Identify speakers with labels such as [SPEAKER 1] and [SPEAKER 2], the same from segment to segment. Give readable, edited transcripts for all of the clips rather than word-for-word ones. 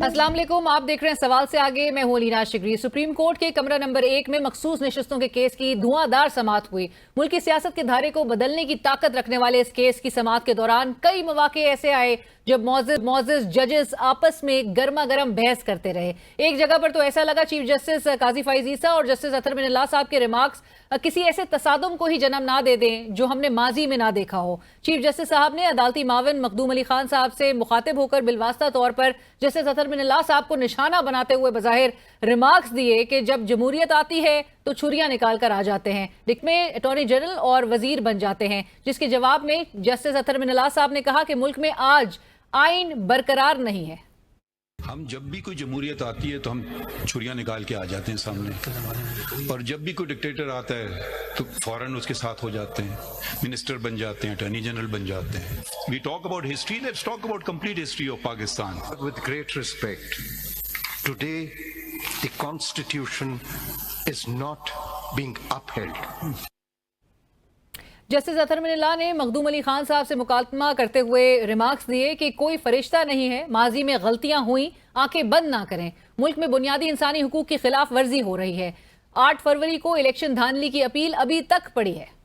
[SPEAKER 1] अस्सलाम वालेकुम, आप देख रहे हैं सवाल से आगे। मैं हूं अलीना शिगरी। सुप्रीम कोर्ट के कमरा नंबर 1 में मखसूस नशिस्तों के केस की धुआंधार समाअत हुई। मुल्क की सियासत के धारे को बदलने की ताकत रखने वाले इस केस की समाअत के दौरान कई मौके ऐसे आए जब मौजिज जजेस आपस में गर्मा गर्म बहस करते रहे। एक जगह पर तो ऐसा लगा चीफ जस्टिस काजी फैज ईसा और जस्टिस अतहर मिनल्लाह साहब के रिमार्क्स किसी ऐसे तसादुम को ही जन्म ना दे दें जो हमने माजी में ना देखा हो। चीफ जस्टिस साहब ने अदालती मावन मखदूम अली खान साहब से मुखातिब होकर बिलवास्ता तौर पर जस्टिस अतहर मिनल्लाह साहब को निशाना बनाते हुए बज़ाहिर रिमार्क्स दिए कि जब जमहूरियत आती है तो छुरियां निकाल कर आ जाते हैं, डिक में अटॉर्नी जनरल और वजीर बन जाते हैं। जिसके जवाब में जस्टिस अतहर मिनल्लाह साहब ने कहा कि मुल्क में आज आइन बरकरार नहीं है।
[SPEAKER 2] हम जब भी कोई जमहूरियत आती है तो हम छुरियां निकाल के आ जाते हैं सामने, और जब भी कोई डिक्टेटर आता है तो फौरन उसके साथ हो जाते हैं, मिनिस्टर बन जाते हैं, अटॉर्नी जनरल बन जाते हैं। We talk about history, let's talk about complete history of Pakistan.
[SPEAKER 3] With great respect, today the constitution is not being upheld.
[SPEAKER 1] Justice Athar Minallah ने मखदूम अली खान साहब से मुकालमा करते हुए रिमार्क्स दिए कि कोई फरिश्ता नहीं है, माजी में गलतियां हुई, आंखें बंद ना करें। मुल्क में बुनियादी इंसानी हुकूक की खिलाफ वर्जी हो रही है। 8 फरवरी को इलेक्शन धांधली की अपील अभी तक पड़ी है।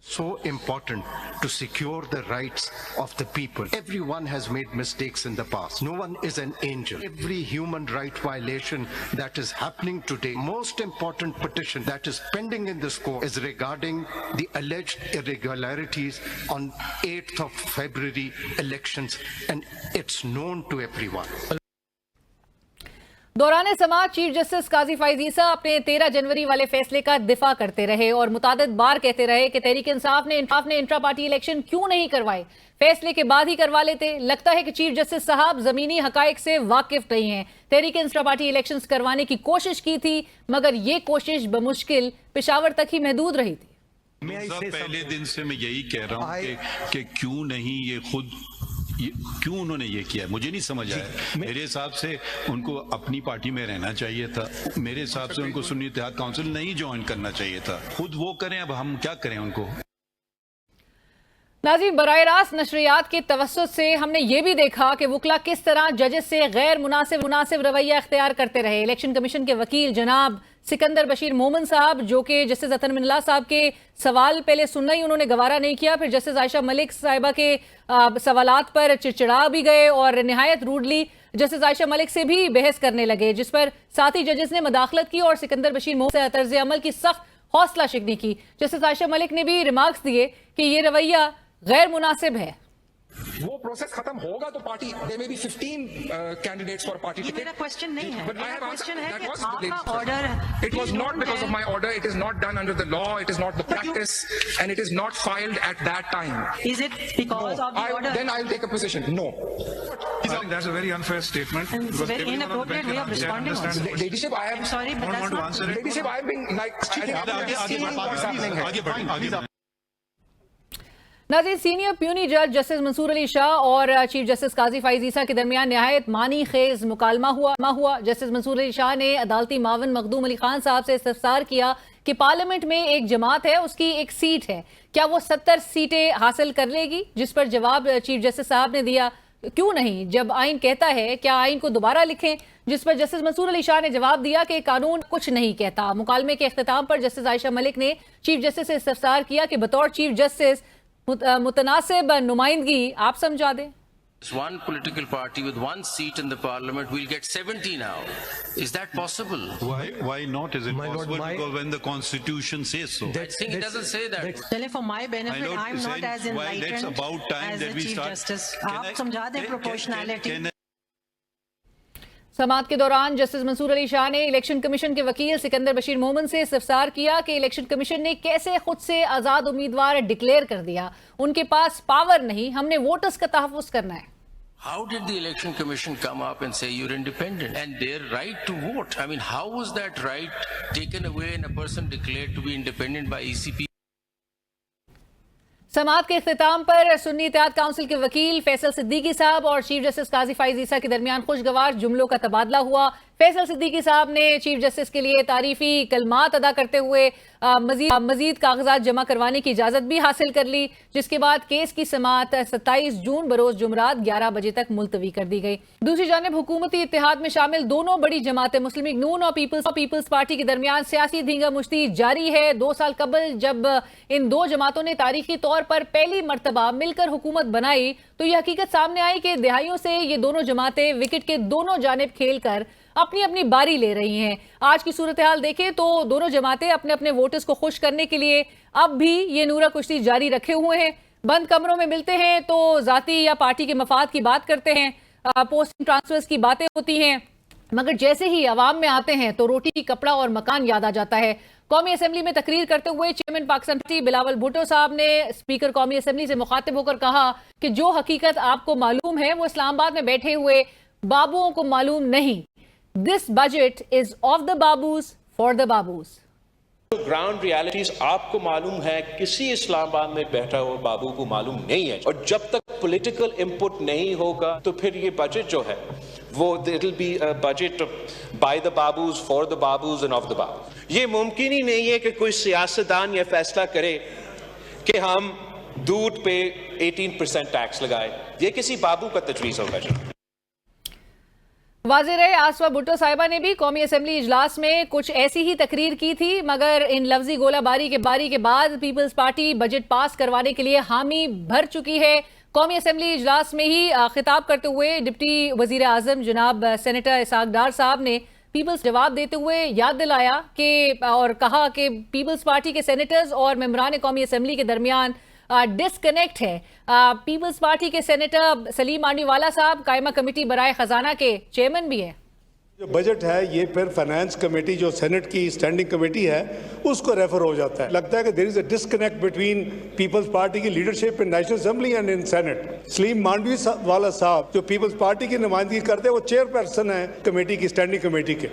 [SPEAKER 3] So important to secure the rights of the people. Everyone has made mistakes in the past. No one is an angel. Every human right violation that is happening today, most important petition that is pending in this court is regarding the alleged irregularities on 8th of February elections, and it's known to everyone.
[SPEAKER 1] दौरान समाअत chief justice काजी फैज ईसा अपने 13 जनवरी वाले फैसले का दिफा करते रहे और मुतादिद बार कहते रहे कि तहरीक इंसाफ ने इंट्रा पार्टी इलेक्शन क्यों नहीं करवाए, फैसले के बाद ही करवा लेते। लगता है कि चीफ जस्टिस साहब जमीनी हकायक से वाकिफ नहीं है। तहरीक इंट्रा पार्टी इलेक्शंस करवाने की कोशिश की थी, मगर ये कोशिश बमुश्किल पेशावर तक ही महदूद रही थी।
[SPEAKER 2] पहले दिन से मैं यही कह रहा हूँ कि क्यों नहीं क्यों उन्होंने ये किया, मुझे नहीं समझ आया। मेरे हिसाब से उनको अपनी पार्टी में रहना चाहिए था। मेरे हिसाब से उनको सुन्नी इत्तेहाद काउंसिल नहीं ज्वाइन करना चाहिए था। खुद वो करें, अब हम क्या करें उनको।
[SPEAKER 1] नाज़रीन, बराह रास्त नशरियात के तवस्सुत से हमने ये भी देखा कि वकला किस तरह जजेस से गैर मुनासिब रवैया इख्तियार करते रहे। इलेक्शन कमीशन के वकील जनाब सिकंदर बशीर मोमन साहब, जो कि जस्टिस अतहर मिनल्लाह साहब के सवाल पहले सुनना ही उन्होंने गवारा नहीं किया, फिर जस्टिस आयशा मलिक साहिबा के सवालात पर चिड़चिड़ा भी गए और निहायत रूडली जस्टिस आयशा मलिक से भी बहस करने लगे, जिस पर साथी जजेस ने मदाखलत की और सिकंदर बशीर मोमन से तर्ज अमल की सख्त हौसला शिकनी की। जस्टिस आयशा मलिक ने भी रिमार्क्स दिए कि ये रवैया गैर मुनासिब है।
[SPEAKER 4] वो प्रोसेस खत्म होगा तो party there may be 15 candidates for party ticket.
[SPEAKER 5] मेरा क्वेश्चन नहीं है,
[SPEAKER 4] But I have
[SPEAKER 5] question
[SPEAKER 4] answered.
[SPEAKER 5] है
[SPEAKER 4] That
[SPEAKER 5] कि
[SPEAKER 4] was
[SPEAKER 5] आपका order
[SPEAKER 4] It was not because of my order. It is not done under the law. It is not the practice, and it is not filed at that time.
[SPEAKER 5] Is it because of the order?
[SPEAKER 4] Then I'll take a position. No.
[SPEAKER 6] I think that's a very unfair statement.
[SPEAKER 5] And it's a very inappropriate way of responding also.
[SPEAKER 4] Ladyship, I am
[SPEAKER 5] Sorry, but that's not.
[SPEAKER 4] Ladyship, I am being like. What's happening here?
[SPEAKER 1] नाज़रीन, senior puny जज justice Mansoor Ali Shah और chief justice काजी फैज ईसा के दरमियान नहायत मानी खेज मुकालमा हुआ। Justice Mansoor Ali Shah ने अदालती मावन मखदूम अली खान साहब से इस्तफसार किया कि पार्लियामेंट में एक जमात है, उसकी एक सीट है, क्या वो 70 सीटें हासिल कर लेगी, जिस पर जवाब चीफ जस्टिस साहब ने दिया क्यों नहीं, जब आइन कहता है क्या आइन को दोबारा लिखें, जिस पर जस्टिस मंसूर अली शाह ने जवाब दिया कि कानून कुछ नहीं कहता। मुकालमे के इख्तिताम पर जस्टिस आयशा मलिक ने चीफ जस्टिस से इस्तफसार किया कि बतौर चीफ जस्टिस मुतनासिब नुमाइंदगी आप समझा दें।
[SPEAKER 7] One political party with one seat in the parliament will get 70 now. Is that possible?
[SPEAKER 2] Why not? Is it possible? Because when the constitution says so.
[SPEAKER 7] I think it doesn't say that.
[SPEAKER 5] चले for my benefit, I'm not as enlightened
[SPEAKER 2] it's about time
[SPEAKER 5] as
[SPEAKER 2] that
[SPEAKER 5] the
[SPEAKER 2] we
[SPEAKER 5] chief
[SPEAKER 2] start.
[SPEAKER 5] justice. आप समझा दें proportionality.
[SPEAKER 1] समाअत के दौरान justice Mansoor Ali Shah ने election commission के वकील सिकंदर बशीर मोमन से इस्तफसार किया कि इलेक्शन कमीशन ने कैसे खुद से आजाद उम्मीदवार डिक्लेयर कर दिया, उनके पास पावर नहीं, हमने वोटर्स का तहफ्फुज करना है।
[SPEAKER 7] How did the election commission come up and say you're independent and their right to vote? I mean, how was that right taken away and a person declared to be independent by ECP?
[SPEAKER 1] समाअत के इख्तिताम पर सुन्नी इत्तेहाद council के वकील फैसल सिद्दीकी साहब और chief justice काजी फैज ईसा के दरमियान खुशगवार जुमलों का तबादला हुआ। فیصل صدیقی صاحب نے چیف جسٹس کے لیے تعریفی کلمات ادا کرتے ہوئے مزید کاغذات جمع کروانے کی اجازت بھی حاصل کر لی، جس کے بعد کیس کی سماعت 27 جون بروز جمعرات 11 بجے تک ملتوی کر دی گئی۔ دوسری جانب حکومتی اتحاد میں شامل دونوں بڑی جماعتیں مسلم لیگ نون اور پیپلز پارٹی کے درمیان سیاسی دھینگا مشتی جاری ہے۔ 2 سال قبل جب ان دو جماعتوں نے تاریخی طور پر پہلی مرتبہ مل کر حکومت بنائی تو یہ حقیقت سامنے آئی کہ دہائیوں سے یہ دونوں جماعتیں وکٹ کے دونوں جانب کھیل کر اپنی اپنی باری لے رہی ہیں۔ آج کی صورتحال دیکھیں تو دونوں جماعتیں اپنے اپنے ووٹرز کو خوش کرنے کے لیے اب بھی یہ نورہ کشتی جاری رکھے ہوئے ہیں۔ بند کمروں میں ملتے ہیں تو ذاتی یا پارٹی کے مفاد کی بات کرتے ہیں، پوسٹنگ ٹرانسفرز کی باتیں ہوتی ہیں، مگر جیسے ہی عوام میں آتے ہیں تو روٹی، کپڑا اور مکان یاد آ جاتا ہے۔ قومی اسمبلی میں تقریر کرتے ہوئے چیئرمین پاکستان پارٹی بلاول بھٹو صاحب نے اسپیکر قومی اسمبلی سے مخاطب ہو کر کہا کہ جو حقیقت آپ کو معلوم ہے وہ اسلام آباد میں بیٹھے ہوئے بابوؤں کو معلوم نہیں۔ This budget is of the babus for the babus.
[SPEAKER 8] Ground realities آپ کو معلوم ہے، کسی اسلام آباد میں بیٹھا ہوا بابو کو معلوم نہیں ہے، اور جب تک پولیٹیکل انپٹ نہیں ہوگا تو پھر یہ بجٹ جو ہے وہ it will be a budget by the babus for the babus and of the babus۔ یہ ممکن ہی نہیں ہے کہ کوئی سیاستدان یہ فیصلہ کرے کہ ہم دودھ پہ 18% ٹیکس لگائے، یہ کسی بابو کا تجویز ہوگا جو
[SPEAKER 1] واضح رہے آسفا بھٹو صاحبہ نے بھی قومی اسمبلی اجلاس میں کچھ ایسی ہی تقریر کی تھی، مگر ان لفظی گولہ باری کے بعد پیپلز پارٹی بجٹ پاس کروانے کے لیے حامی بھر چکی ہے۔ قومی اسمبلی اجلاس میں ہی خطاب کرتے ہوئے ڈپٹی وزیر اعظم جناب سینیٹر اسحاق ڈار صاحب نے پیپلز جواب دیتے ہوئے یاد دلایا کہ اور کہا کہ پیپلز پارٹی کے سینیٹرز اور ممبران قومی اسمبلی کے درمیان ڈسکنیکٹ ہے۔ پیپلز پارٹی کے سینیٹر سلیم مانڈی والا صاحب قائمہ کمیٹی برائے خزانہ کے چیئرمین بھی ہیں۔
[SPEAKER 9] جو بجٹ ہے یہ پھر فائنانس کمیٹی جو سینٹ کی اسٹینڈنگ کمیٹی ہے اس کو ریفر ہو جاتا ہے۔ لگتا ہے کہ there is a disconnect between Peoples Party کی leadership in National Assembly and in Senate. Saleem Mandviwalla صاحب جو پیپلز پارٹی کی نمائندگی کرتے ہیں وہ چیئر پرسن ہیں کمیٹی کی، اسٹینڈنگ کمیٹی کے۔